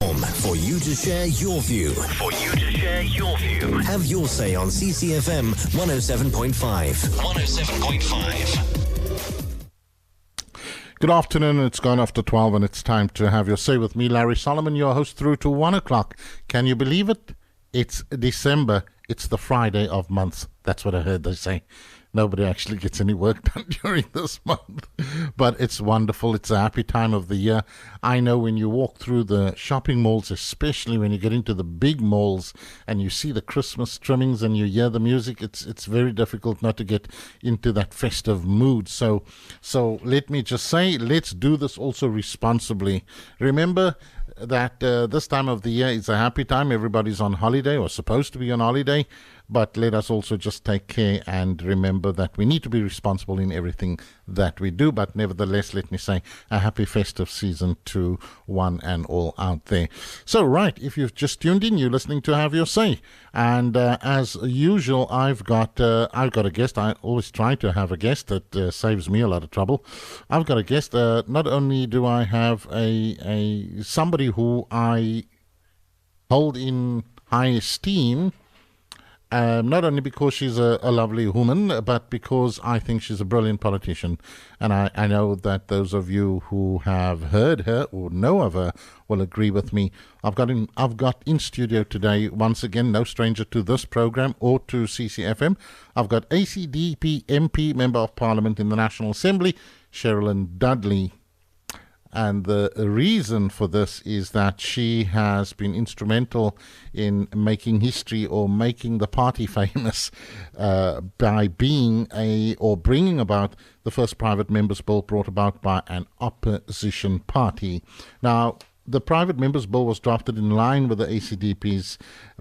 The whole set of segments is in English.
For you to share your view. Have your say on CCfm 107.5. 107.5. Good afternoon. It's gone after 12 and it's time to have your say with me, Larry Solomon, your host through to 1 o'clock. Can you believe it? It's December. It's the Friday of months. That's what I heard they say. Nobody actually gets any work done during this month. But it's wonderful. It's a happy time of the year. I know when you walk through the shopping malls, especially when you get into the big malls and you see the Christmas trimmings and you hear the music, it's very difficult not to get into that festive mood. So let me just say, let's do this also responsibly. Remember that this time of the year is a happy time. Everybody's on holiday or supposed to be on holiday. But let us also just take care and remember that we need to be responsible in everything that we do. But nevertheless, let me say a happy festive season to one and all out there. So, right, if you've just tuned in, you're listening to Have Your Say. And as usual, I've got a guest. I always try to have a guest that saves me a lot of trouble. I've got a guest. Not only do I have a somebody who I hold in high esteem, not only because she's a lovely woman, but because I think she's a brilliant politician. And I know that those of you who have heard her or know of her will agree with me. I've got in studio today, once again, no stranger to this program or to CCfm. I've got ACDP MP, Member of Parliament in the National Assembly, Cheryllyn Dudley. And the reason for this is that she has been instrumental in making history or making the party famous by being bringing about the first private members' bill brought about by an opposition party. Now, the private members' bill was drafted in line with the ACDP's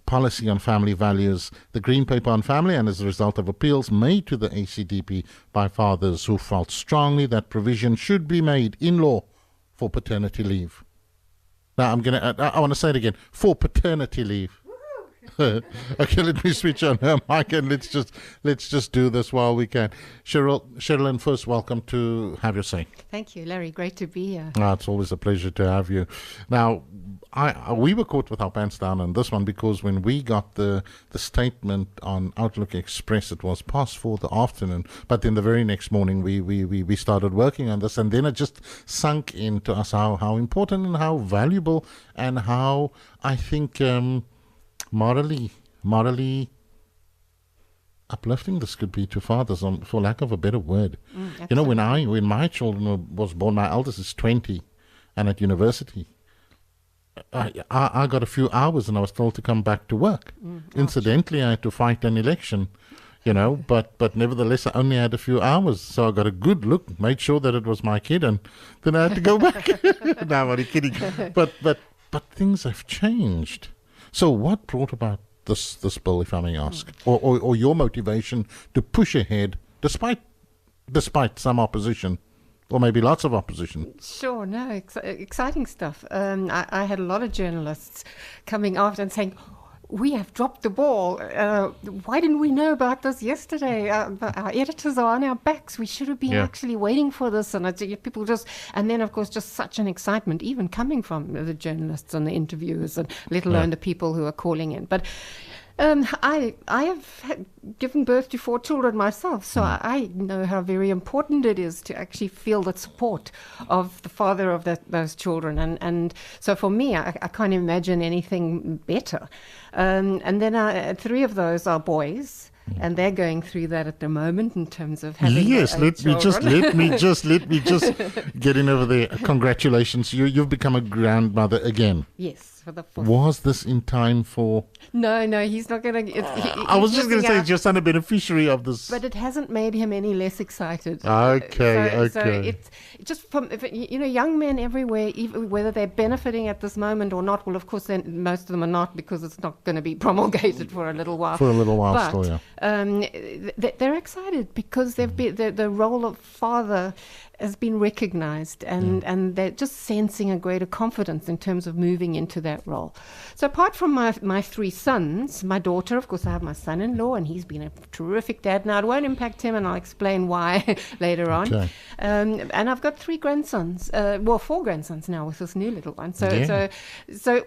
policy on family values, the Green Paper on Family, and as a result of appeals made to the ACDP by fathers who felt strongly that provision should be made in law for paternity leave. Now I want to say it again, for paternity leave. Okay, let me switch on her mic and let's just do this while we can. Cheryllyn, first, welcome to Have Your Say. Thank you, Larry. Great to be here. It's always a pleasure to have you. Now, we were caught with our pants down on this one because when we got the statement on Outlook Express, it was past 4 the afternoon. But then the very next morning, we started working on this, and then it just sunk into us how important and how valuable and how, I think, morally uplifting this could be to fathers, for lack of a better word. You know, when my children was born, my eldest is 20 and at university. I got a few hours and I was told to come back to work. Incidentally, I had to fight an election, you know, but nevertheless, I only had a few hours. So I got a good look, made sure that it was my kid, and then I had to go back. No, I'm only kidding. But things have changed. So what brought about this bill, if I may ask, or your motivation to push ahead despite some opposition? Or maybe lots of opposition. Sure, no, exciting stuff. I had a lot of journalists coming after and saying, we have dropped the ball. Why didn't we know about this yesterday? Our editors are on our backs. We should have been actually waiting for this. And people and then, of course, just such an excitement, even coming from the journalists and the interviewers, and let alone the people who are calling in. But I have given birth to 4 children myself, so I know how very important it is to actually feel the support of the father of those children. And so for me, I can't imagine anything better. And then 3 of those are boys. And they're going through that at the moment in terms of having let me just get in over there. Congratulations, you've become a grandmother again. Yes. For the 4th. Was this in time for? No, he's not going to. I was just going to say, is your son a beneficiary of this? But it hasn't made him any less excited. Okay. So it's just from young men everywhere, even whether they're benefiting at this moment or not. Well, of course, most of them are not, because it's not going to be promulgated for a little while. But they're excited because they've been the role of father has been recognized, and they're just sensing a greater confidence in terms of moving into that role. So apart from my three sons, my daughter, of course, I have my son-in-law, and he's been a terrific dad. Now, it won't impact him, and I'll explain why later on. Okay. And I've got three grandsons, four grandsons now with this new little one. So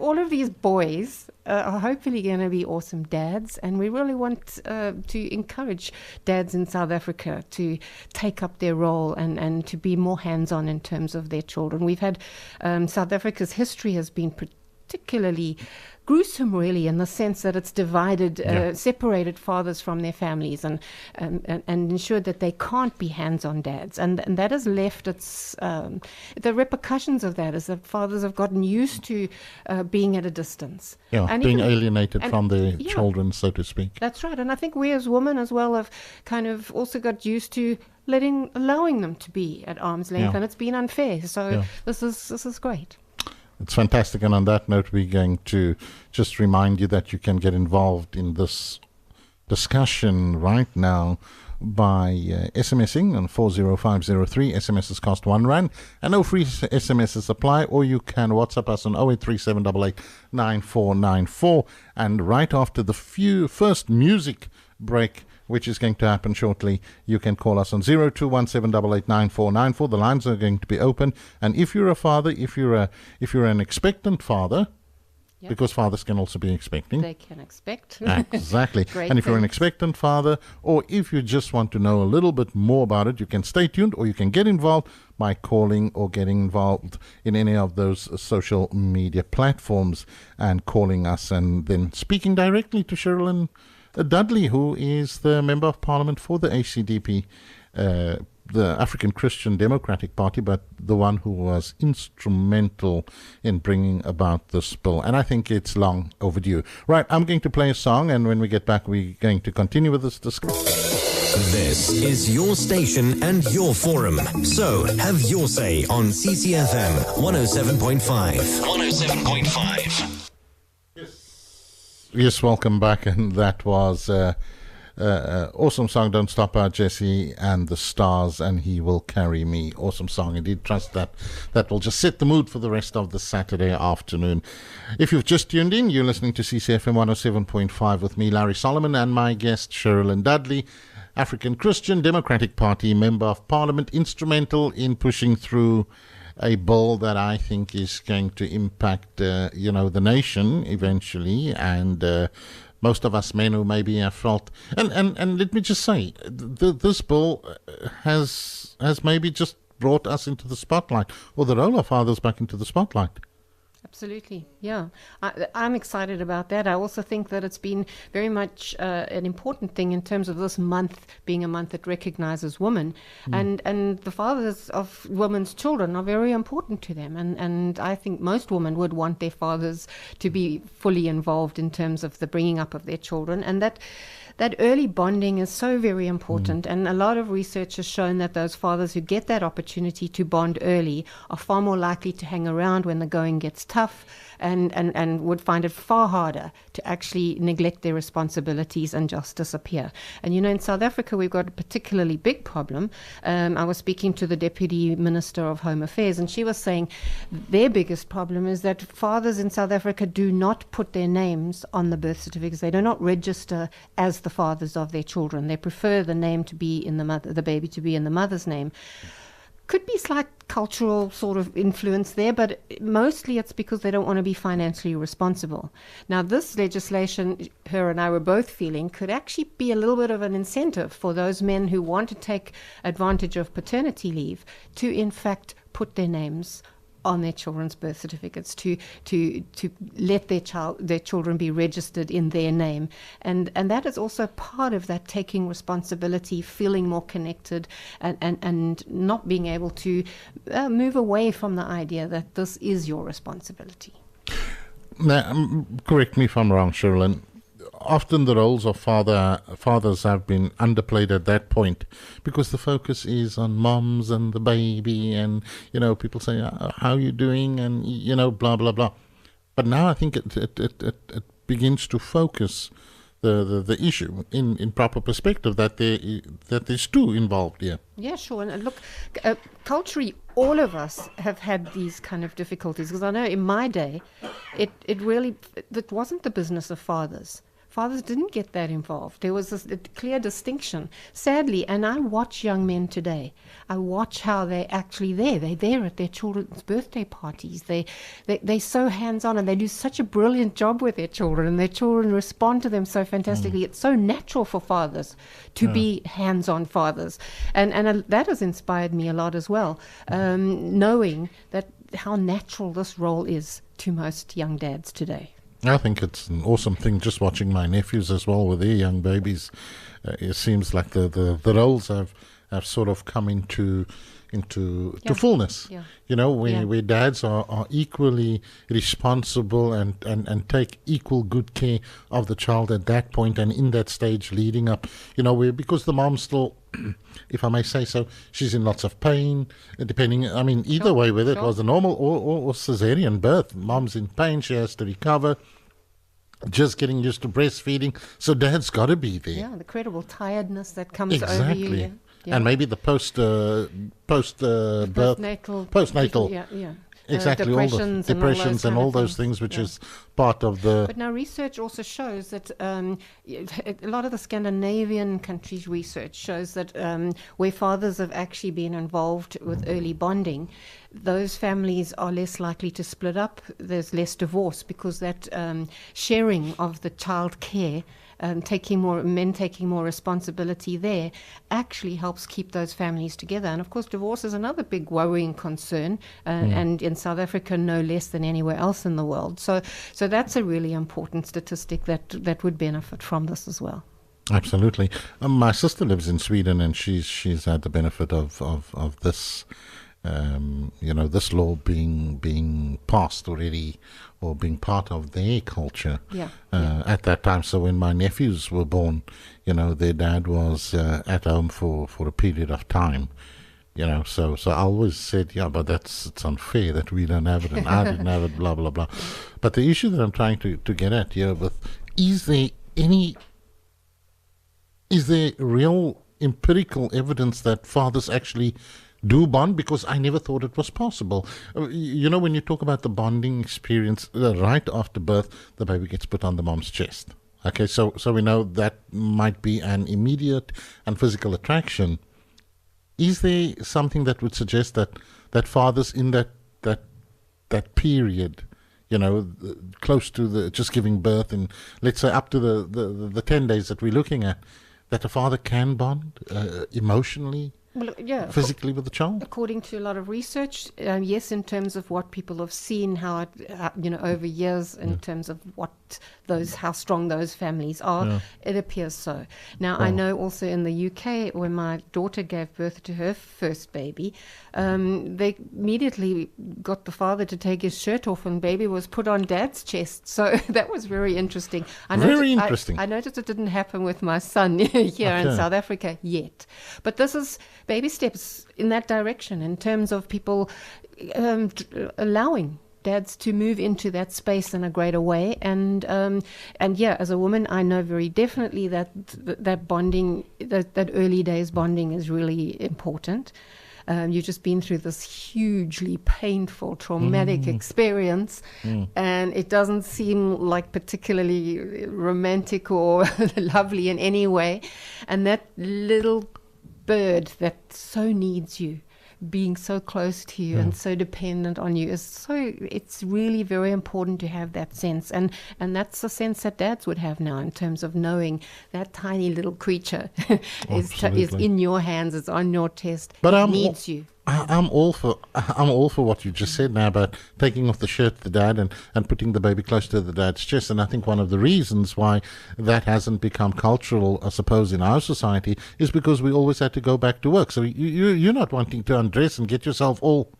all of these boys are hopefully going to be awesome dads, and we really want to encourage dads in South Africa to take up their role and to be more hands-on in terms of their children. We've had South Africa's history has been particularly gruesome, really, in the sense that it's divided, separated fathers from their families, and ensured that they can't be hands-on dads, and that has left its the repercussions of that is that fathers have gotten used to being at a distance, and being alienated from their children, so to speak. That's right, and I think we as women as well have kind of also got used to allowing them to be at arm's length, and it's been unfair. So this is great. It's fantastic. And on that note, we're going to just remind you that you can get involved in this discussion right now by SMSing on 40503. SMSs cost R1 and no free SMSs apply, or you can WhatsApp us on 0837889494. And right after the first music break, which is going to happen shortly, you can call us on 0217889494. The lines are going to be open, and if you're a father, if you're an expectant father, because fathers can also be expecting. They can expect. Exactly. And if you're an expectant father, or if you just want to know a little bit more about it, you can stay tuned, or you can get involved by calling or getting involved in any of those social media platforms and calling us and then speaking directly to Cheryllyn Dudley, who is the Member of Parliament for the ACDP, the African Christian Democratic Party, but the one who was instrumental in bringing about this bill. And I think it's long overdue. Right, I'm going to play a song, and when we get back, we're going to continue with this discussion. This is your station and your forum. So have your say on CCfm 107.5. 107.5. Yes, welcome back, and that was awesome song, Don't Stop Our Jesse and the Stars, and He Will Carry Me. Awesome song indeed. Trust that will just set the mood for the rest of the Saturday afternoon. If you've just tuned in, you're listening to CCfm 107.5 with me, Larry Solomon, and my guest, Cheryllyn Dudley, African Christian Democratic Party Member of Parliament, instrumental in pushing through a bill that I think is going to impact, the nation eventually, and most of us men who maybe have felt, and let me just say, this bill has maybe just brought us into the spotlight, or the role of fathers back into the spotlight. Absolutely, yeah. I'm excited about that. I also think that it's been very much an important thing in terms of this month being a month that recognizes women, and the fathers of women's children are very important to them, and I think most women would want their fathers to be fully involved in terms of the bringing up of their children, and that early bonding is so very important, and a lot of research has shown that those fathers who get that opportunity to bond early are far more likely to hang around when the going gets tough, and would find it far harder to actually neglect their responsibilities and just disappear. And in South Africa we've got a particularly big problem. I was speaking to the Deputy Minister of Home Affairs, and she was saying their biggest problem is that fathers in South Africa do not put their names on the birth certificates. They do not register as the fathers of their children. They prefer the name to be in the baby to be in the mother's name. Could be slight cultural sort of influence there, but mostly it's because they don't want to be financially responsible. Now, this legislation, her and I were both feeling, could actually be a little bit of an incentive for those men who want to take advantage of paternity leave to, in fact, put their names on their children's birth certificates, to let their children be registered in their name, and that is also part of that taking responsibility, feeling more connected, and not being able to move away from the idea that this is your responsibility. Now, correct me if I'm wrong, Cheryllyn. Often the roles of fathers have been underplayed at that point because the focus is on moms and the baby, and people say, how are you doing, and blah blah blah. But now I think it begins to focus the issue in proper perspective, that there's two involved here. Yeah, sure. And look, culturally, all of us have had these kind of difficulties, because I know in my day, it wasn't the business of fathers. Fathers didn't get that involved. There was a clear distinction. Sadly, and I watch young men today, I watch how they're actually there. They're there at their children's birthday parties. They're so hands-on, and they do such a brilliant job with their children, and their children respond to them so fantastically. It's so natural for fathers to be hands-on fathers. And that has inspired me a lot as well, knowing that how natural this role is to most young dads today. I think it's an awesome thing, just watching my nephews as well with their young babies. It seems like the roles have sort of come into fullness. Yeah. You know, where dads are equally responsible and take equal good care of the child at that point and in that stage leading up. You know, because the mom's still, if I may say so, she's in lots of pain, depending, I mean, either way, whether it was a normal or cesarean birth, mom's in pain, she has to recover, just getting used to breastfeeding, so dad's got to be there. Yeah, the incredible tiredness that comes over you. Yeah. And maybe the postnatal. Yeah. Exactly, depressions all the depressions and all those things, which is part of the... But now research also shows that a lot of the Scandinavian countries' research shows that where fathers have actually been involved with early bonding, those families are less likely to split up. There's less divorce, because that sharing of the child care, taking more responsibility there, actually helps keep those families together. And of course, divorce is another big worrying concern, and in South Africa no less than anywhere else in the world. So that's a really important statistic that would benefit from this as well. Absolutely. My sister lives in Sweden, and she's had the benefit of this. This law being passed already, or being part of their culture at that time. So when my nephews were born, their dad was at home for a period of time. So I always said, but it's unfair that we don't have it and I didn't have it, blah, blah, blah. But the issue that I'm trying to get at here is there real empirical evidence that fathers actually do bond? Because I never thought it was possible. When you talk about the bonding experience, right after birth, the baby gets put on the mom's chest. Okay, so we know that might be an immediate and physical attraction. Is there something that would suggest that fathers in that period, close to the just giving birth, and let's say up to the 10 days that we're looking at, that a father can bond emotionally? Well, yeah, physically with the child? According to a lot of research, yes, in terms of what people have seen, how it, over years, in terms of how strong those families are, it appears so. Now, I know also in the UK, when my daughter gave birth to her first baby, they immediately got the father to take his shirt off, and baby was put on dad's chest. So that was very interesting. I noticed it didn't happen with my son here in South Africa yet. But this is baby steps in that direction, in terms of people allowing dads to move into that space in a greater way. And as a woman, I know very definitely that bonding, that early days bonding is really important. You've just been through this hugely painful, traumatic experience, and it doesn't seem like particularly romantic or lovely in any way. And that little bird that so needs you, being so close to you and so dependent on you, it's really very important to have that sense, and that's a sense that dads would have now, in terms of knowing that tiny little creature is in your hands, it's on your chest, but it needs you. I'm all for what you just said now about taking off the shirt to the dad and putting the baby close to the dad's chest. And I think one of the reasons why that hasn't become cultural, I suppose, in our society is because we always had to go back to work. So you're not wanting to undress and get yourself all...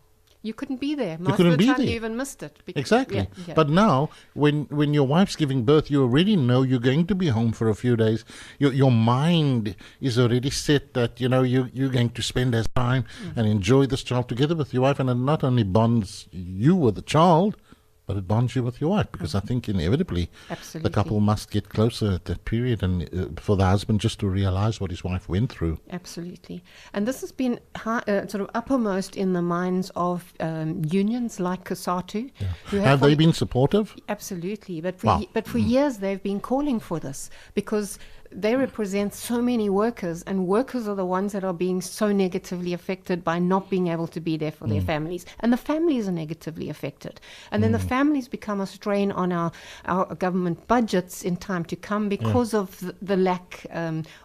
You couldn't be there. Most of the time you even missed it. Exactly. Yeah. But now, when your wife's giving birth, you already know you're going to be home for a few days. Your mind is already set that, you're going to spend that time and enjoy this child together with your wife. And it not only bonds you with the child, but it bonds you with your wife, because I think inevitably Absolutely. the couple must get closer at that period, and for the husband just to realize what his wife went through. Absolutely. And this has been sort of uppermost in the minds of unions like COSATU. Who Have they been supportive? Absolutely. But for, Wow. but for years they've been calling for this, because they represent so many workers, and workers are the ones that are being so negatively affected by not being able to be there for their families. And the families are negatively affected. And then the families become a strain on our government budgets in time to come because of the lack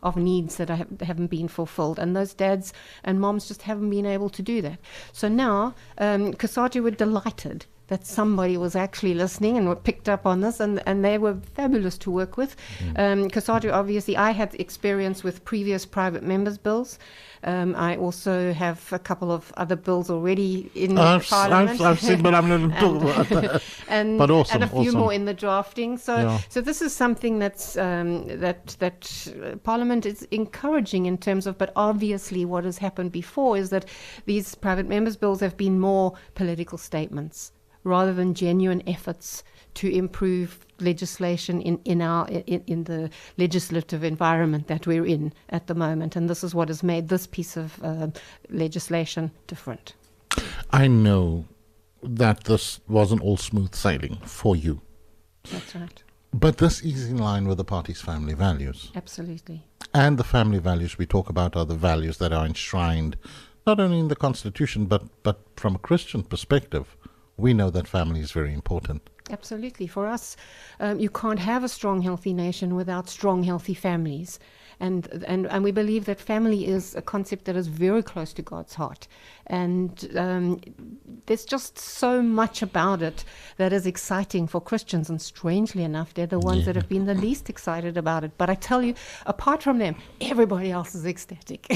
of needs that haven't been fulfilled. And those dads and moms just haven't been able to do that. So now, COSATU were delighted that somebody was actually listening and were picked up on this, and they were fabulous to work with. COSATU, obviously, I had experience with previous private members' bills. I also have a couple of other bills already in Parliament. I've seen, but I'm not talking about that. But awesome, and a few more in the drafting. So this is something that's that Parliament is encouraging in terms of, but obviously what has happened before is that these private members' bills have been more political statements rather than genuine efforts to improve legislation in the legislative environment that we're in at the moment. And this is what has made this piece of legislation different. I know that this wasn't all smooth sailing for you, That's right. but this is in line with the party's family values. Absolutely. And the family values we talk about are the values that are enshrined not only in the Constitution, but from a Christian perspective. We know that family is very important. Absolutely. For us, you can't have a strong, healthy nation without strong, healthy families. And we believe that family is a concept that is very close to God's heart. And there's just so much about it that is exciting for Christians. And strangely enough, they're the ones that have been the least excited about it. But I tell you, apart from them, everybody else is ecstatic.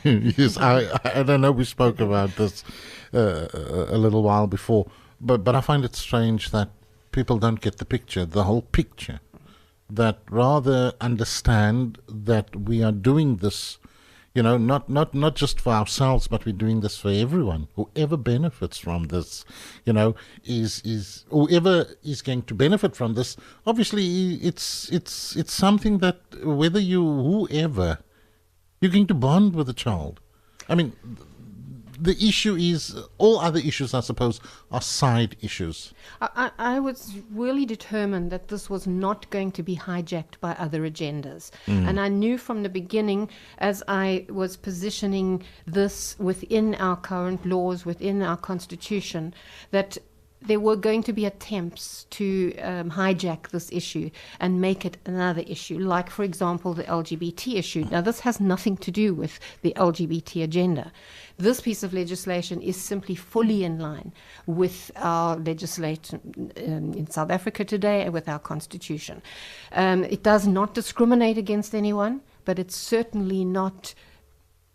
Yes, I don't know, we spoke about this a little while before, but I find it strange that people don't get the whole picture, that rather understand that we are doing this, not just for ourselves, but we're doing this for everyone. Whoever benefits from this, is whoever is going to benefit from this. Obviously, it's something that whether whoever, you're going to bond with the child. I mean, the issue is, all other issues, I suppose, are side issues. I was really determined that this was not going to be hijacked by other agendas. And I knew from the beginning, as I was positioning this within our current laws, within our Constitution, that there were going to be attempts to hijack this issue and make it another issue, like, for example, the LGBT issue. Now, this has nothing to do with the LGBT agenda. This piece of legislation is simply fully in line with our legislation in South Africa today and with our Constitution. It does not discriminate against anyone, but it's certainly not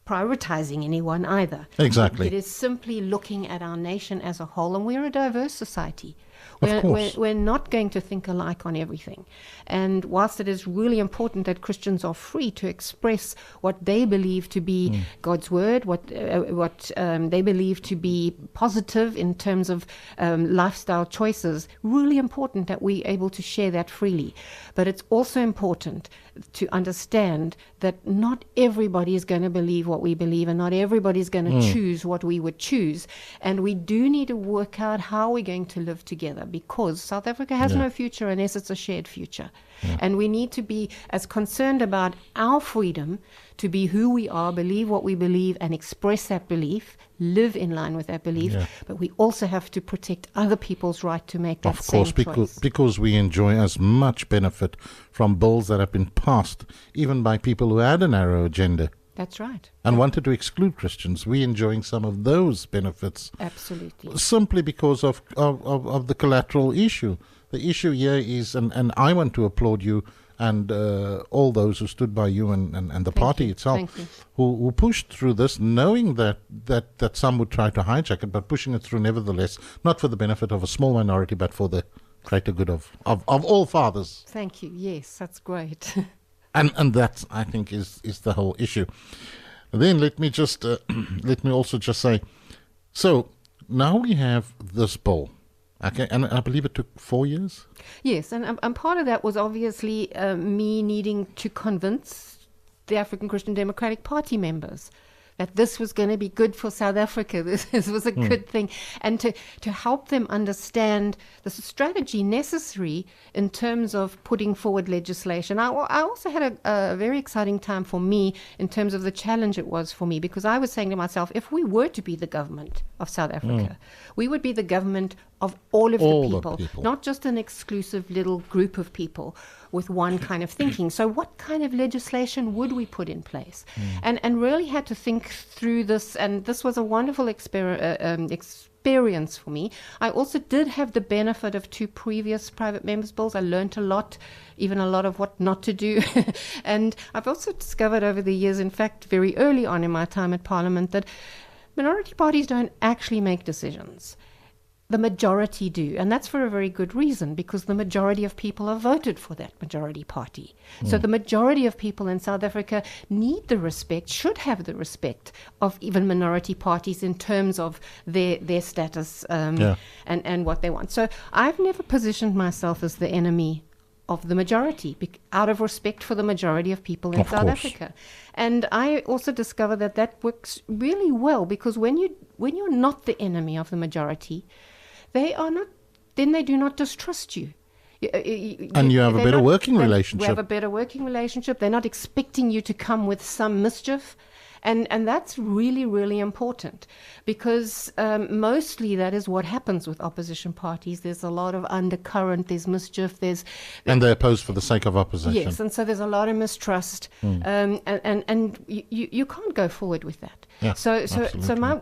prioritizing anyone either. Exactly. It is simply looking at our nation as a whole, and we're a diverse society. Of course. We're not going to think alike on everything. And whilst it is really important that Christians are free to express what they believe to be God's word, what they believe to be positive in terms of lifestyle choices, really important that we're able to share that freely. But it's also important to understand that not everybody is going to believe what we believe, and not everybody is going to choose what we would choose. And we do need to work out how we're going to live together, because South Africa has no future unless it's a shared future. And we need to be as concerned about our freedom to be who we are, believe what we believe, and express that belief, live in line with that belief. But we also have to protect other people's right to make that same choice. Of course, because we enjoy as much benefit from bills that have been passed, even by people who had a narrow agenda. That's right. And wanted to exclude Christians. We're enjoying some of those benefits. Absolutely. Simply because of the collateral issue. The issue here is, and I want to applaud you and all those who stood by you and the party itself, who pushed through this, knowing that some would try to hijack it, but pushing it through nevertheless, not for the benefit of a small minority, but for the greater good of all fathers. Thank you. Yes, that's great. And that, I think, is the whole issue. Then let me also just say, so now we have this bill. Okay, and I believe it took 4 years? Yes, and part of that was obviously me needing to convince the African Christian Democratic Party members that this was going to be good for South Africa. This was a good thing. And to help them understand the strategy necessary in terms of putting forward legislation. I also had a very exciting time for me in terms of the challenge it was for me, because I was saying to myself, if we were to be the government of South Africa, we would be the government of all of the people, not just an exclusive little group of people with one kind of thinking. So what kind of legislation would we put in place? And really had to think through this, and this was a wonderful experience for me. I also did have the benefit of 2 previous private members' bills. I learned a lot, even a lot of what not to do. And I've also discovered over the years, in fact, very early on in my time at Parliament, that minority parties don't actually make decisions. The majority do, and that's for a very good reason, because the majority of people have voted for that majority party. So the majority of people in South Africa need the respect, should have the respect of even minority parties in terms of their status and what they want. So I've never positioned myself as the enemy of the majority, out of respect for the majority of people in South Africa. And I also discovered that works really well, because when you're not the enemy of the majority, they do not distrust you. And you have a better working relationship. We have a better working relationship. They're not expecting you to come with some mischief. And that's really, really important, because mostly that is what happens with opposition parties. There's a lot of undercurrent, there's mischief, and they're opposed for the sake of opposition. Yes, and so there's a lot of mistrust, and you can't go forward with that. Yeah, so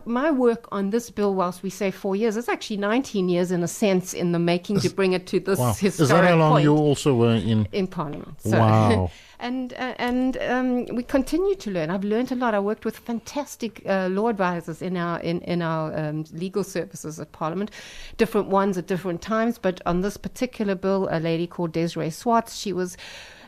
my work on this bill, whilst we say 4 years, it's actually 19 years in a sense in the making to bring it to this historic point. Is that how long you also were in Parliament? So, wow. And we continue to learn. I've learned a lot. I worked with fantastic law advisors in our legal services at Parliament, different ones at different times. But on this particular bill, a lady called Desiree Swartz, she was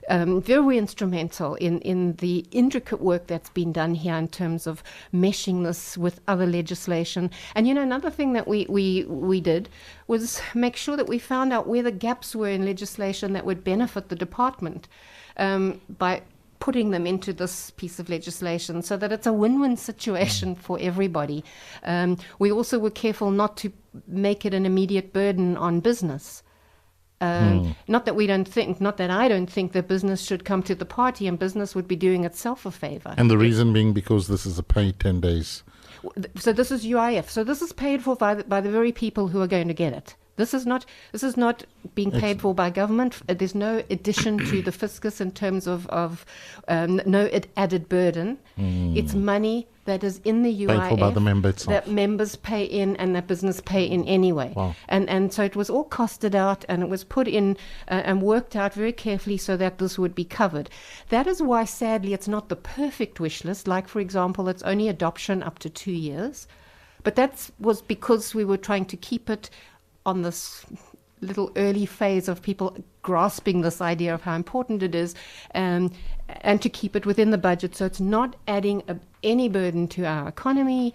very instrumental in the intricate work that's been done here in terms of meshing this with other legislation. And another thing that we did was make sure that we found out where the gaps were in legislation that would benefit the department, by putting them into this piece of legislation, so that it's a win-win situation for everybody. We also were careful not to make it an immediate burden on business. Not that I don't think that business should come to the party, and business would be doing itself a favor. And the reason being because this is a paid 10 days. So this is UIF. So this is paid for by the very people who are going to get it. This is not being paid for by government. There's no addition to the fiscus in terms of no added burden. It's money that is in the UIF paid for by the member itself, that members pay in and that business pay in anyway. Wow. And so it was all costed out, and it was put in and worked out very carefully so that this would be covered. That is why, sadly, it's not the perfect wish list. Like, for example, it's only adoption up to 2 years. But that was because we were trying to keep it on this little early phase of people grasping this idea of how important it is, and to keep it within the budget, so it's not adding any burden to our economy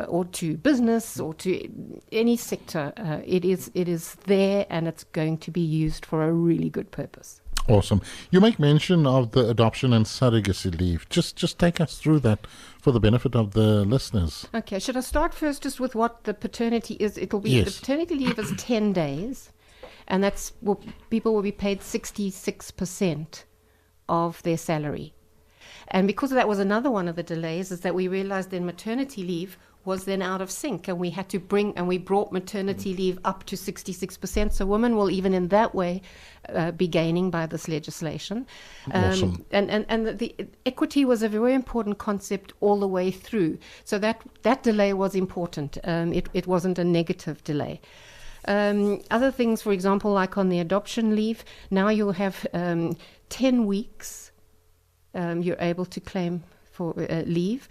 or to business or to any sector. It is there, and it's going to be used for a really good purpose. Awesome. You make mention of the adoption and surrogacy leave. Just take us through that for the benefit of the listeners. Okay, should I start first just with what the paternity is? It'll be Yes. The paternity leave is 10 days, and people will be paid 66% of their salary. And because that was another one of the delays, is that we realized then maternity leave was then out of sync, and we brought maternity leave up to 66%. So women will even in that way be gaining by this legislation. Awesome. And the equity was a very important concept all the way through. So that delay was important. It wasn't a negative delay. Other things, for example, like on the adoption leave, now you'll have 10 weeks you're able to claim for leave.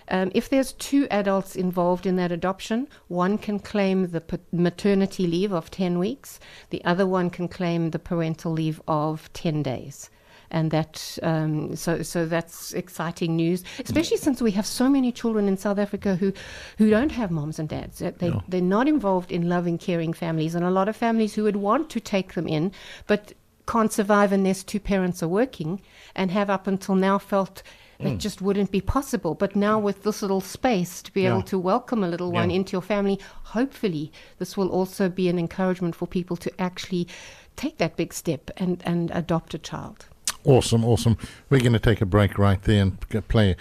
If there's 2 adults involved in that adoption, one can claim the maternity leave of 10 weeks. The other one can claim the parental leave of 10 days. And that so that's exciting news, especially since we have so many children in South Africa who don't have moms and dads. They're not involved in loving, caring families, and a lot of families who would want to take them in, but can't survive unless two parents are working, and have up until now felt that just wouldn't be possible. But now with this little space to be able to welcome a little one into your family, hopefully this will also be an encouragement for people to actually take that big step and adopt a child. Awesome. We're going to take a break right there and play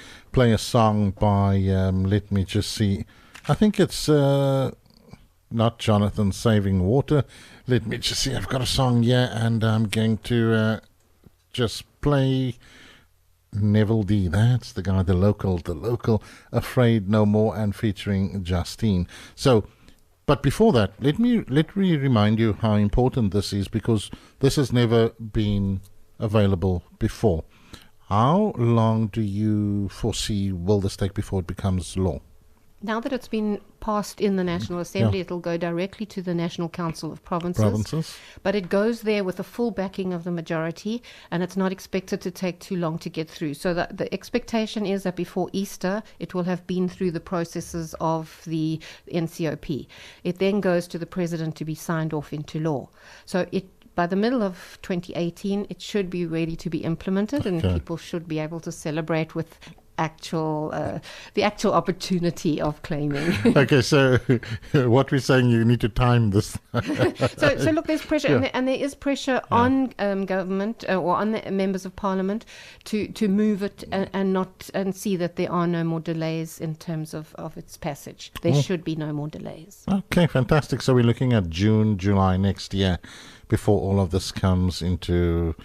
a song by, let me just see, I think it's not Jonathan Saving Water. Let me just see, I've got a song here, and I'm going to just play Neville D. That's the guy, the local, Afraid No More, and featuring Justine. So, but before that, let me remind you how important this is, because this has never been available before. How long do you foresee will this take before it becomes law? Now that it's been passed in the National Assembly, it'll go directly to the National Council of Provinces. But it goes there with the full backing of the majority, and it's not expected to take too long to get through. So the expectation is that before Easter, it will have been through the processes of the NCOP. It then goes to the President to be signed off into law. So by the middle of 2018, it should be ready to be implemented, and people should be able to celebrate with the actual opportunity of claiming. Okay, so what we're saying, you need to time this. So look, there's pressure, and there is pressure on government or on the members of Parliament to move it and see that there are no more delays in terms of its passage. There should be no more delays. Okay, fantastic. So we're looking at June, July next year before all of this comes into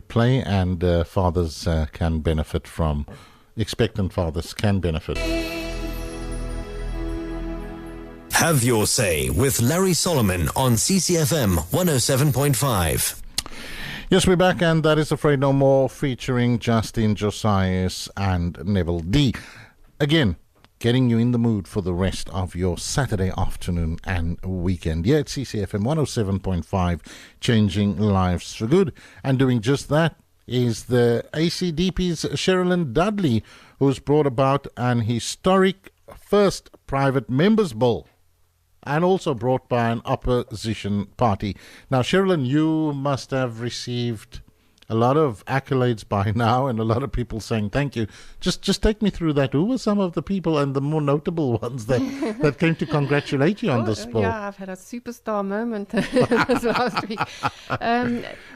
play, and fathers can benefit from. Expectant fathers can benefit. Have your say with Larry Solomon on CCfm 107.5. Yes, we're back, and that is Afraid No More featuring Justine Josias and Neville D. Again, getting you in the mood for the rest of your Saturday afternoon and weekend. Here at CCfm 107.5, changing lives for good, and doing just that is the ACDP's Cheryllyn Dudley, who's brought about an historic first private members bill, and also brought by an opposition party. Now, Cheryllyn, you must have received a lot of accolades by now, and a lot of people saying thank you. Just take me through that. Who were some of the people and the more notable ones that came to congratulate you on this bill? Yeah, I've had a superstar moment this last week.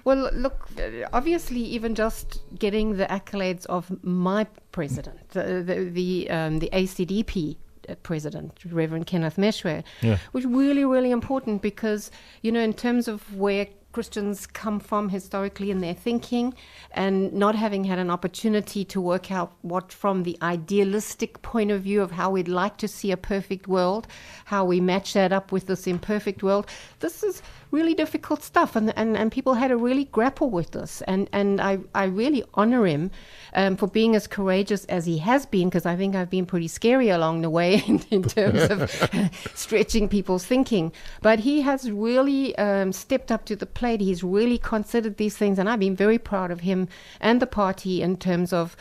Well, look, obviously, even just getting the accolades of my president, the ACDP president, Reverend Kenneth Meshwe, was really, really important, because, in terms of where Christians come from historically in their thinking, and not having had an opportunity to work out what, from the idealistic point of view of how we'd like to see a perfect world, how we match that up with this imperfect world. This is really difficult stuff, and people had to really grapple with this, and I really honor him for being as courageous as he has been, because I think I've been pretty scary along the way in terms of stretching people's thinking. But he has really stepped up to the plate. He's really considered these things, and I've been very proud of him and the party in terms of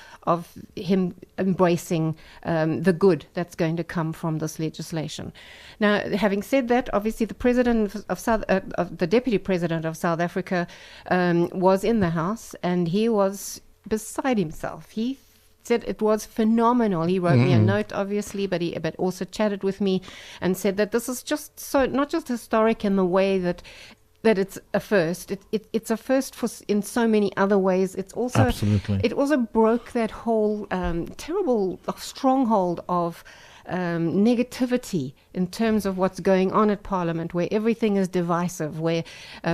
him embracing the good that's going to come from this legislation. Now, having said that, obviously the president of the deputy president of South Africa was in the House, and he was beside himself. He said it was phenomenal. He wrote me a note, obviously, but also chatted with me and said that this is just so not just historic in the way that it's a first. It's a first in so many other ways. It's also Absolutely. It also broke that whole terrible stronghold of negativity in terms of what's going on at Parliament, where everything is divisive, where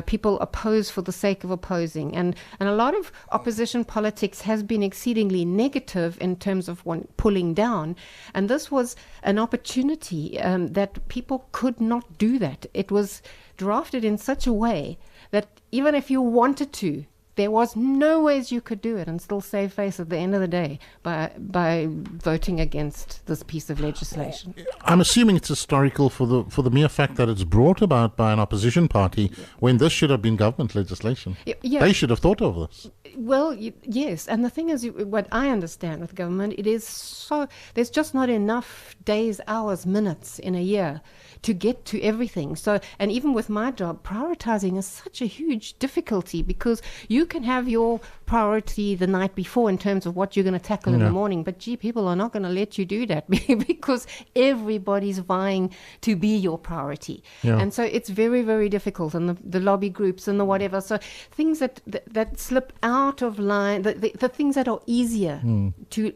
people oppose for the sake of opposing, and a lot of opposition politics has been exceedingly negative in terms of one pulling down, and this was an opportunity that people could not do that. It was drafted in such a way that even if you wanted to, there was no ways you could do it and still save face at the end of the day by voting against this piece of legislation. I'm assuming it's historical for the mere fact that it's brought about by an opposition party when this should have been government legislation. Yeah. They should have thought of this. Well, yes, and the thing is, what I understand with government, it is so, there's just not enough days, hours, minutes in a year to get to everything. So, and even with my job, prioritizing is such a huge difficulty, because you can have your priority the night before in terms of what you're going to tackle in the morning, but gee, people are not going to let you do that because everybody's vying to be your priority. And so it's very, very difficult, and the lobby groups and the whatever. So things that slip out of line, the things that are easier to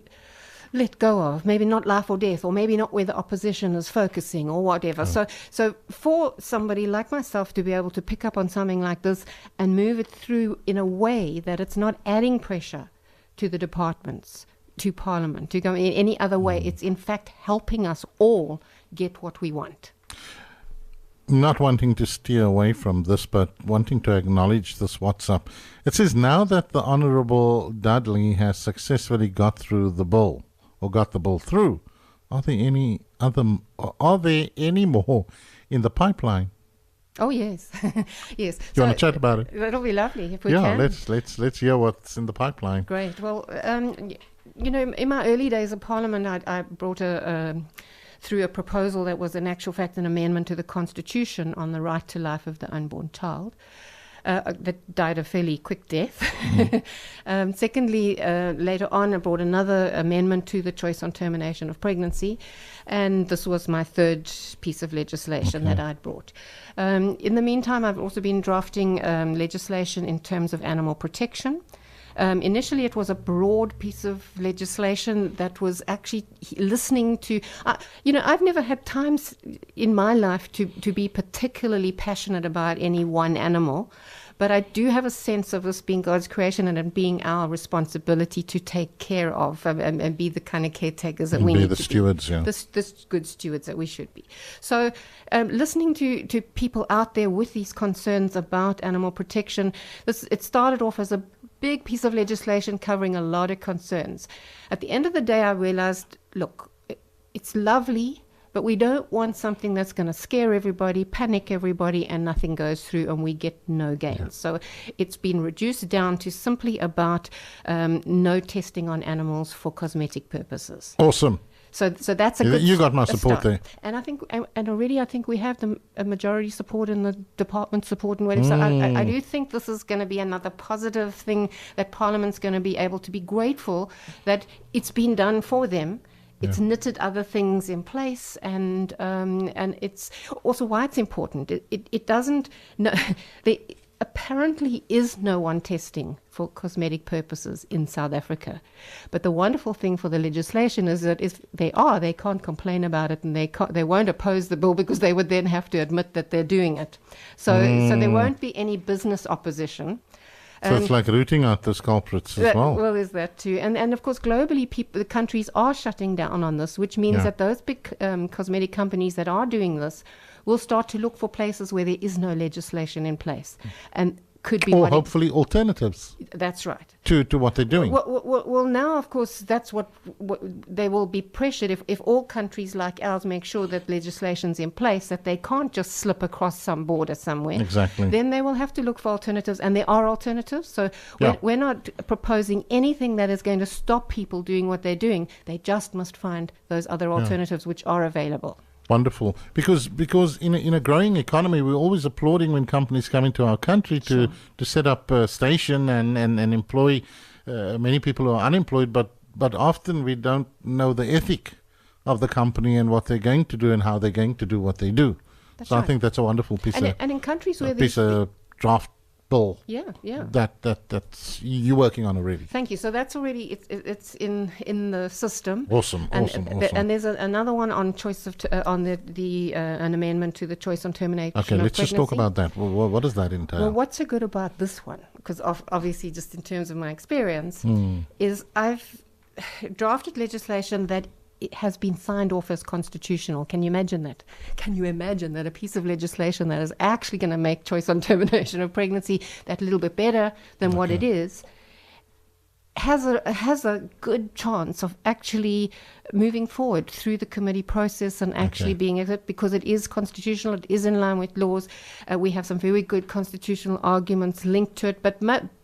let go of, maybe not life or death, or maybe not where the opposition is focusing or whatever. So for somebody like myself to be able to pick up on something like this and move it through in a way that it's not adding pressure to the departments, to Parliament, to go in any other way, it's in fact helping us all get what we want. Not wanting to steer away from this, but wanting to acknowledge this WhatsApp. It says, now that the Honourable Dudley has successfully got through the bill, or got the bill through, are there any more in the pipeline? Oh yes, yes. You want to chat about it? That'll be lovely if we can. Let's hear what's in the pipeline. Great. Well, you know, in my early days of Parliament, I brought through a proposal that was in actual fact an amendment to the Constitution on the right to life of the unborn child. That died a fairly quick death. Secondly, later on, I brought another amendment to the choice on termination of pregnancy, and this was my third piece of legislation that I'd brought. In the meantime, I've also been drafting legislation in terms of animal protection. Initially, it was a broad piece of legislation that was actually listening to, I've never had times in my life to be particularly passionate about any one animal, but I do have a sense of this being God's creation and it being our responsibility to take care of and be the kind of caretakers that we need to be. Be the stewards, the good stewards that we should be. So listening to people out there with these concerns about animal protection, it started off as a big piece of legislation covering a lot of concerns. At the end of the day, I realized, look, it's lovely, but we don't want something that's going to scare everybody, panic everybody, and nothing goes through and we get no gains. So it's been reduced down to simply about no testing on animals for cosmetic purposes. Awesome. So that's a good You got my support there. And I think, and already I think we have a majority support in the department support and whatever. So I do think this is going to be another positive thing that Parliament's going to be able to be grateful that it's been done for them. It's knitted other things in place, and it's also why it's important. It doesn't. No, there apparently is no one testing for cosmetic purposes in South Africa, but the wonderful thing for the legislation is that if they can't complain about it, and they won't oppose the bill because they would then have to admit that they're doing it. So there won't be any business opposition. So it's like rooting out those culprits as well. Well, there's that too. And of course, globally, the countries are shutting down on this, which means that those big cosmetic companies that are doing this will start to look for places where there is no legislation in place. And could be... Or hopefully alternatives. That's right. To what they're doing. Well, now, of course, that's what they will be pressured if all countries like ours make sure that legislation's in place, that they can't just slip across some border somewhere. Exactly. Then they will have to look for alternatives, and there are alternatives. So we're not proposing anything that is going to stop people doing what they're doing. They just must find those other alternatives which are available. Wonderful, because in a growing economy, we're always applauding when companies come into our country to set up a station and employ many people who are unemployed, but often we don't know the ethic of the company and what they're going to do and how they're going to do what they do. That's so right. I think that's a wonderful piece of and in countries where piece of draft bill. Yeah. That's you're working on already. Thank you. So that's already it's in the system. Awesome. And there's another one on choice of on an amendment to the choice on termination. Okay, let's just talk about that. Well, what does that entail? Well, what's so good about this one? Because obviously, just in terms of my experience, is I've drafted legislation that it has been signed off as constitutional. Can you imagine that? Can you imagine that a piece of legislation that is actually going to make choice on termination of pregnancy that little bit better than what it is, has a good chance of actually moving forward through the committee process and actually being it, because it is constitutional, it is in line with laws. We have some very good constitutional arguments linked to it, but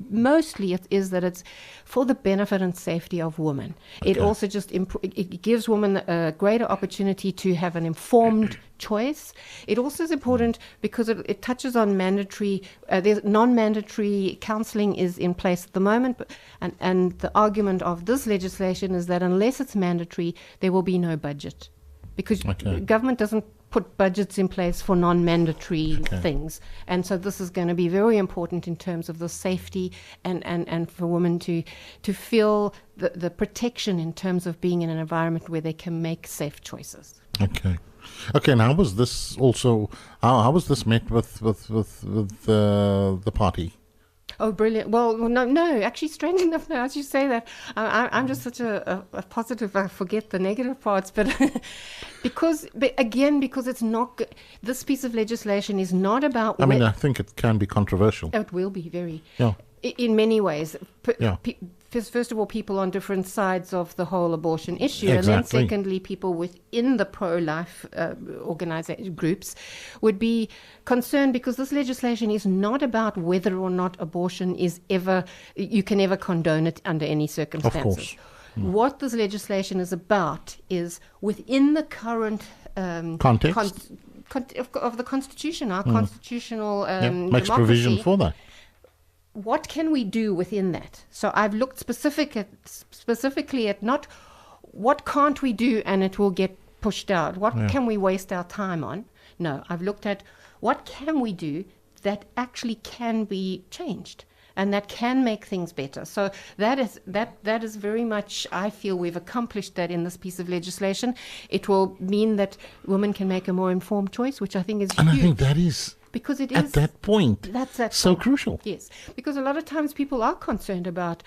mostly it is that it's for the benefit and safety of women. It also just it gives women a greater opportunity to have an informed choice. It also is important because it touches on mandatory, there's non-mandatory counselling is in place at the moment, and the argument of this legislation is that unless it's mandatory, there will be no budget, because government doesn't put budgets in place for non-mandatory things. And so this is going to be very important in terms of the safety and for women to feel the protection in terms of being in an environment where they can make safe choices. Okay, and how was this also? How was this met with the party? Oh, brilliant! Well, no. Actually, strange enough, now as you say that, I'm just such a positive. I forget the negative parts, but because it's not. This piece of legislation is not about. I think it can be controversial. It will be very. In many ways. First of all, people on different sides of the whole abortion issue, and then secondly, people within the pro-life organization groups would be concerned, because this legislation is not about whether or not abortion is you can ever condone it under any circumstances. Of course. What this legislation is about is within the current context of the Constitution, our constitutional makes democracy, provision for that. What can we do within that? So I've looked specifically at not what can't we do and it will get pushed out. What can we waste our time on? No, I've looked at what can we do that actually can be changed and that can make things better. So that is very much, I feel we've accomplished that in this piece of legislation. It will mean that women can make a more informed choice, which I think is huge. And I think that is... Because it is at that point, that's so crucial. Yes, because a lot of times people are concerned about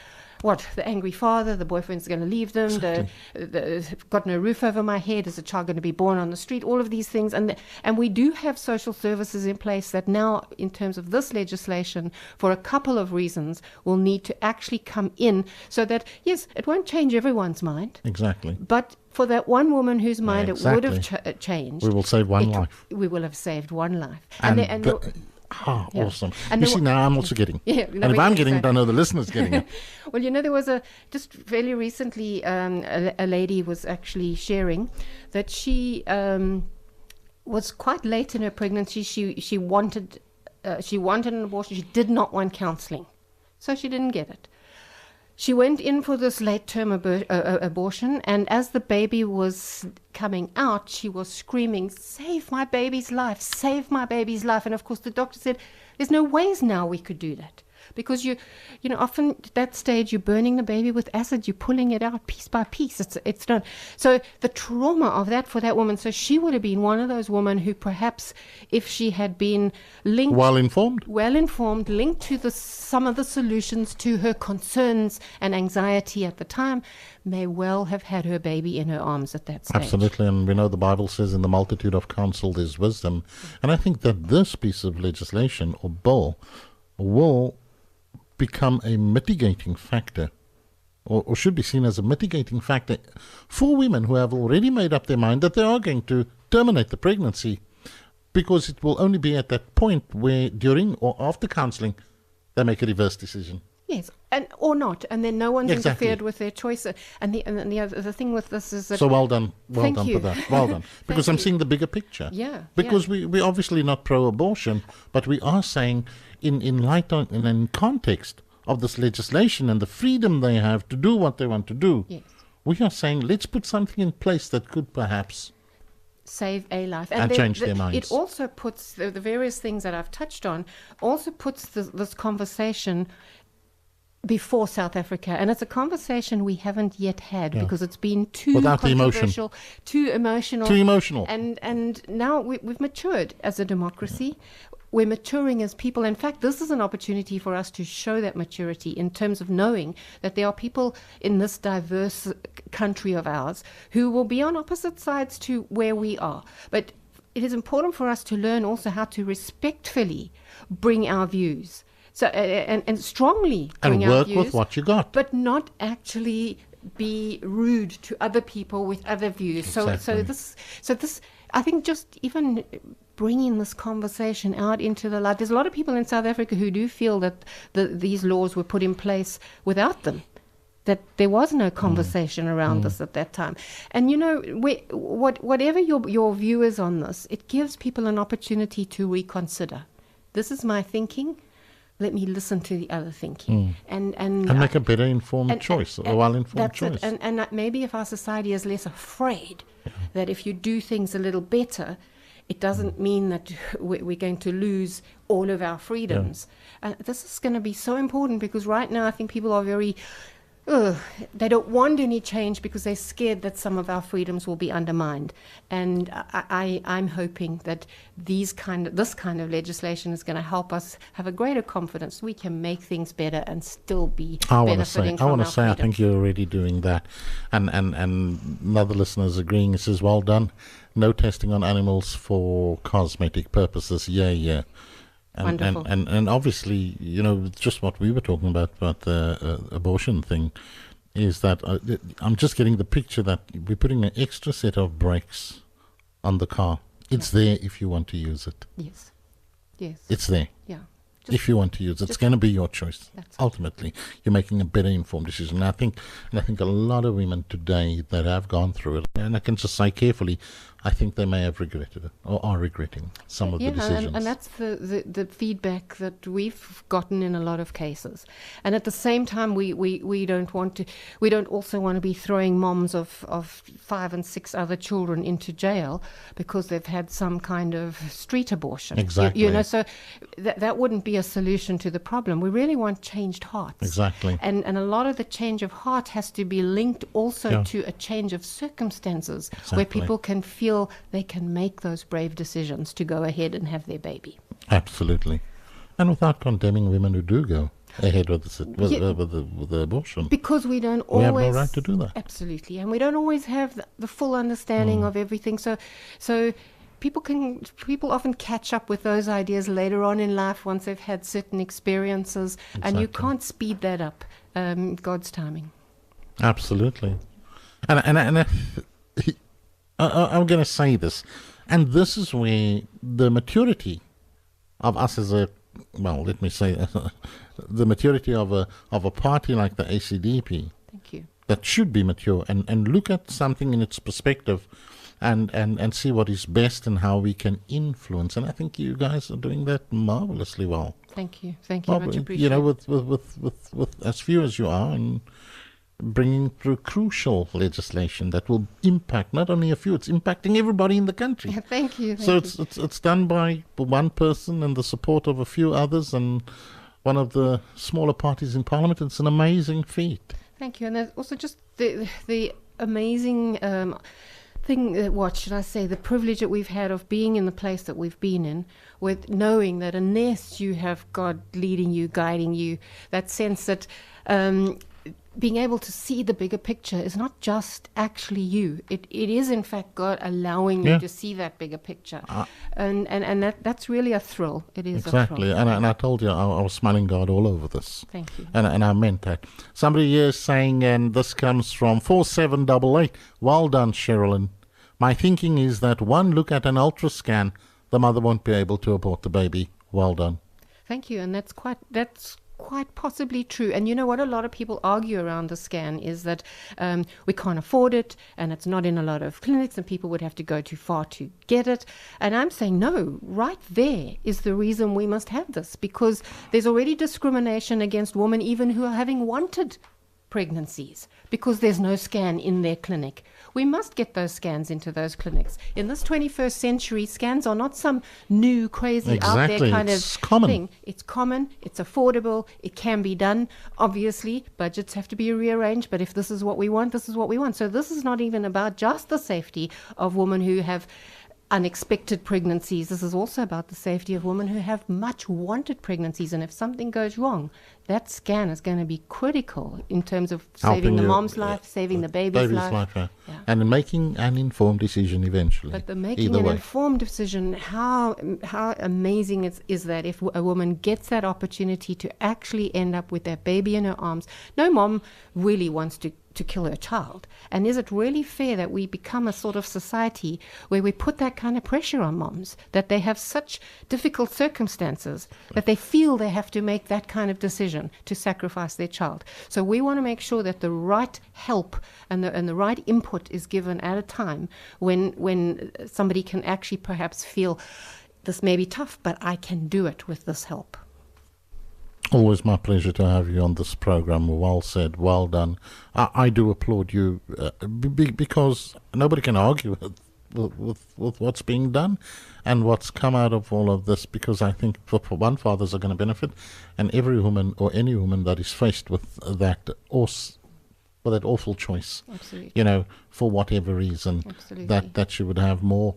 the angry father, the boyfriend's going to leave them, the got no roof over my head, is a child going to be born on the street, all of these things. And we do have social services in place that now, in terms of this legislation, for a couple of reasons, will need to actually come in so that, yes, it won't change everyone's mind. Exactly. But for that one woman whose mind it would have changed, we will save one life. We will have saved one life. Awesome. And you see, now I'm also getting it. And if I'm getting it, I know the listeners getting it. Well, there was just fairly recently, a lady was actually sharing that she was quite late in her pregnancy. She wanted an abortion. She did not want counselling, so she didn't get it. She went in for this late-term abortion, and as the baby was coming out, she was screaming, "Save my baby's life, save my baby's life." And of course the doctor said, there's no ways now we could do that. Because often at that stage you're burning the baby with acid, you're pulling it out piece by piece. It's not. So the trauma of that for that woman. So she would have been one of those women who perhaps, if she had been linked, well informed, linked to some of the solutions to her concerns and anxiety at the time, may well have had her baby in her arms at that stage. Absolutely, and we know the Bible says in the multitude of counsel there's wisdom. And I think that this piece of legislation or bill will become a mitigating factor, or should be seen as a mitigating factor for women who have already made up their mind that they are going to terminate the pregnancy, because it will only be at that point where during or after counselling they make a reverse decision. Yes, or not, and then no one's interfered with their choice. And the thing with this is that... So well done for that. Well done. Because I'm seeing the bigger picture. Yeah. Because we're obviously not pro-abortion, but we are saying in light on and in context of this legislation and the freedom they have to do what they want to do, we are saying let's put something in place that could perhaps save a life and change their minds. It also puts the various things that I've touched on, also puts this conversation before South Africa, and it's a conversation we haven't yet had because it's been too controversial, too emotional, and now we've matured as a democracy. We're maturing as people. In fact, this is an opportunity for us to show that maturity in terms of knowing that there are people in this diverse country of ours who will be on opposite sides to where we are. But it is important for us to learn also how to respectfully bring our views. So and strongly bring and work our views, with what you got, but not actually be rude to other people with other views. Exactly. So this, I think, just even bringing this conversation out into the light. There's a lot of people in South Africa who do feel that these laws were put in place without them, that there was no conversation around this at that time. And whatever your view is on this, it gives people an opportunity to reconsider. This is my thinking. Let me listen to the other thinking. And make a better informed choice, a well-informed choice. And maybe if our society is less afraid that if you do things a little better, it doesn't mean that we're going to lose all of our freedoms. This is going to be so important, because right now I think people are very... they don't want any change because they're scared that some of our freedoms will be undermined. And I'm hoping that this kind of legislation is going to help us have a greater confidence. We can make things better and still be benefiting from our freedoms. I think you're already doing that. And another listener is agreeing. He says, well done. No testing on animals for cosmetic purposes. Yeah. Wonderful. And obviously, just what we were talking about the abortion thing, is that I'm just getting the picture that we're putting an extra set of brakes on the car. It's there if you want to use it. Yes. It's there. Yeah. If you want to use it, it's going to be your choice. Ultimately, you're making a better informed decision. And I think a lot of women today that have gone through it, and I can just say carefully, I think they may have regretted it or are regretting some of the decisions. And that's the feedback that we've gotten in a lot of cases. And at the same time, we don't also want to be throwing moms of 5 and 6 other children into jail because they've had some kind of street abortion. Exactly. So that wouldn't be a solution to the problem. We really want changed hearts. Exactly. And a lot of the change of heart has to be linked also to a change of circumstances where people can feel they can make those brave decisions to go ahead and have their baby. Absolutely. And without condemning women who do go ahead with the abortion. Because we don't always... We have no right to do that. Absolutely. And we don't always have the full understanding of everything. So people often catch up with those ideas later on in life once they've had certain experiences. Exactly. And you can't speed that up. God's timing. Absolutely. And I'm going to say this, and this is where the maturity of us as the maturity of a party like the ACDP, thank you, that should be mature and look at something in its perspective and see what is best and how we can influence. And I think you guys are doing that marvelously well. Thank you, much appreciated. With as few as you are, and bringing through crucial legislation that will impact not only a few, it's impacting everybody in the country. Thank you. It's done by one person and the support of a few others and one of the smaller parties in Parliament. It's an amazing feat. Thank you. And there's also just the amazing the privilege that we've had of being in the place that we've been in, with knowing that unless you have God leading you, guiding you, that sense that being able to see the bigger picture is not just actually you. It is in fact God allowing you to see that bigger picture, and that's really a thrill. It is exactly. A thrill. And I told you I was smiling God all over this. Thank you. And I meant that. Somebody here is saying, and this comes from 4788. Well done, Cheryllyn. My thinking is that one look at an ultra scan, the mother won't be able to abort the baby. Well done. Thank you. And that's quite possibly true. And you know what a lot of people argue around the scan is that we can't afford it, and it's not in a lot of clinics, and people would have to go too far to get it. And I'm saying no, right there is the reason we must have this, because there's already discrimination against women even who are having wanted pregnancies because there's no scan in their clinic. We must get those scans into those clinics. In this 21st century, scans are not some new, crazy, out there kind of thing. It's common, it's affordable, it can be done. Obviously, budgets have to be rearranged, but if this is what we want, this is what we want. So this is not even about just the safety of women who have unexpected pregnancies. This is also about the safety of women who have much wanted pregnancies. And if something goes wrong, that scan is going to be critical in terms of saving the mom's life, saving the baby's life. And in making an informed decision eventually. But making an informed decision, how amazing is that if a woman gets that opportunity to actually end up with that baby in her arms. No mom really wants to to kill her child? And is it really fair that we become a sort of society where we put that kind of pressure on moms, that they have such difficult circumstances that they feel they have to make that kind of decision to sacrifice their child? So we want to make sure that the right help and the right input is given at a time when somebody can actually perhaps feel this may be tough, but I can do it with this help. Always my pleasure to have you on this program. Well said, well done. I do applaud you because nobody can argue with what's being done and what's come out of all of this, because I think for one, fathers are going to benefit, and every woman or any woman that is faced with that awful choice, Absolutely. For whatever reason, Absolutely. that she would have more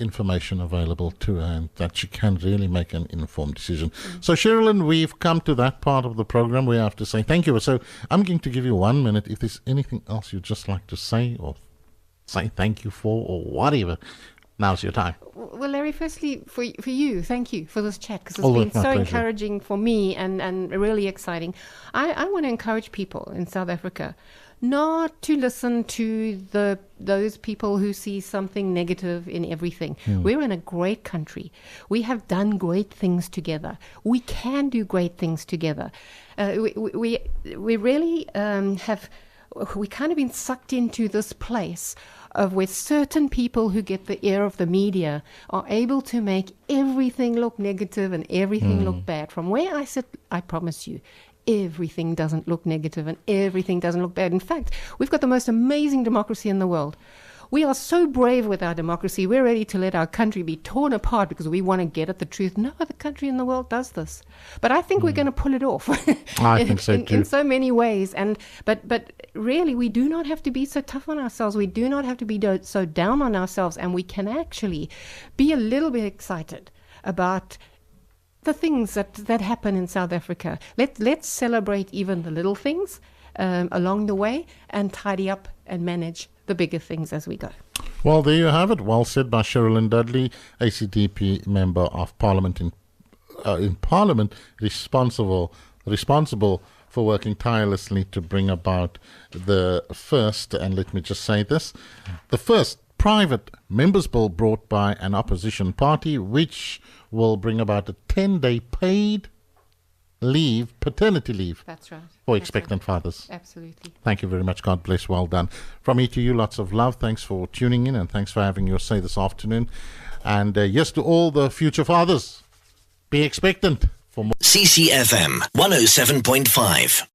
information available to her and that she can really make an informed decision. So, Cheryllyn, we've come to that part of the program where I have to say thank you. So I'm going to give you 1 minute. If there's anything else you'd just like to say or say thank you for or whatever, now's your time. Well, Larry, firstly, for you, thank you for this chat, because it's Always been my so pleasure. encouraging for me and really exciting. I want to encourage people in South Africa not to listen to those people who see something negative in everything. We're in a great country. We have done great things together. We can do great things together. We really we kind of been sucked into this place of where certain people who get the ear of the media are able to make everything look negative and everything look bad. From where I sit, I promise you, everything doesn't look negative and everything doesn't look bad. In fact, we've got the most amazing democracy in the world. We are so brave with our democracy. We're ready to let our country be torn apart because we want to get at the truth. No other country in the world does this. But I think we're going to pull it off. I think so too. In so many ways. But really, we do not have to be so tough on ourselves. We do not have to be so down on ourselves. And we can actually be a little bit excited about the things that happen in South Africa. Let's celebrate even the little things along the way and tidy up and manage the bigger things as we go. Well, there you have it. Well said by Cheryllyn Dudley, ACDP Member of Parliament in Parliament, responsible for working tirelessly to bring about the first, and let me just say this, the first private members' bill brought by an opposition party, which will bring about a 10-day paid paternity leave. That's right. For expectant fathers. Absolutely. Thank you very much. God bless. Well done. From me to you, lots of love. Thanks for tuning in and thanks for having your say this afternoon. And yes, to all the future fathers, be expectant for more. CCfm 107.5.